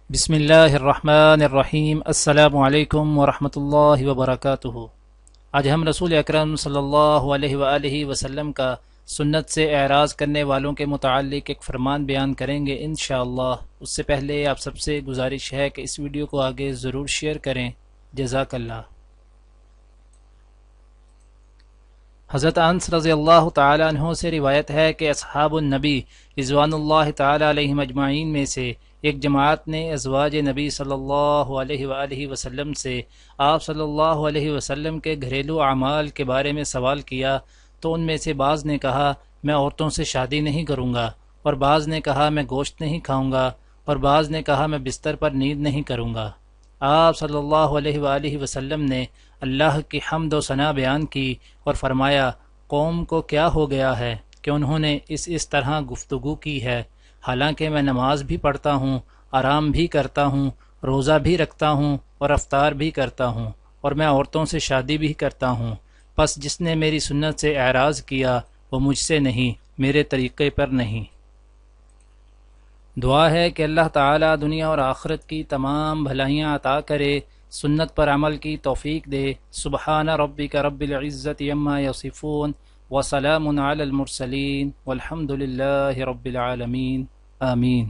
بسم اللہ الرحمن الرحیم۔ السلام علیکم ورحمۃ اللہ وبرکاتہ۔ آج ہم رسول اکرم صلی اللہ علیہ وآلہ وسلم کا سنت سے اعراض کرنے والوں کے متعلق ایک فرمان بیان کریں گے انشاءاللہ۔ اس سے پہلے آپ سب سے گزارش ہے کہ اس ویڈیو کو آگے ضرور شیئر کریں، جزاک اللہ۔ حضرت انس رضی اللہ تعالیٰ عنہ سے روایت ہے کہ اصحاب النبی رضوان اللہ تعالیٰ علیہم اجمعین میں سے ایک جماعت نے ازواج نبی صلی اللہ علیہ وآلہ وسلم سے آپ صلی اللہ علیہ وسلم کے گھریلو اعمال کے بارے میں سوال کیا، تو ان میں سے بعض نے کہا میں عورتوں سے شادی نہیں کروں گا، اور بعض نے کہا میں گوشت نہیں کھاؤں گا، اور بعض نے کہا میں بستر پر نیند نہیں کروں گا۔ آپ صلی اللہ علیہ وآلہ وسلم نے اللہ کی حمد و ثنا بیان کی اور فرمایا قوم کو کیا ہو گیا ہے کہ انہوں نے اس طرح گفتگو کی ہے، حالانکہ میں نماز بھی پڑھتا ہوں، آرام بھی کرتا ہوں، روزہ بھی رکھتا ہوں اور افطار بھی کرتا ہوں، اور میں عورتوں سے شادی بھی کرتا ہوں۔ پس جس نے میری سنت سے اعراض کیا وہ مجھ سے نہیں، میرے طریقے پر نہیں۔ دعا ہے کہ اللہ تعالیٰ دنیا اور آخرت کی تمام بھلائیاں عطا کرے، سنت پر عمل کی توفیق دے۔ سبحان ربک رب العزت عما یصفون وسلام علی المرسلین والحمد للہ رب العالمین، آمین۔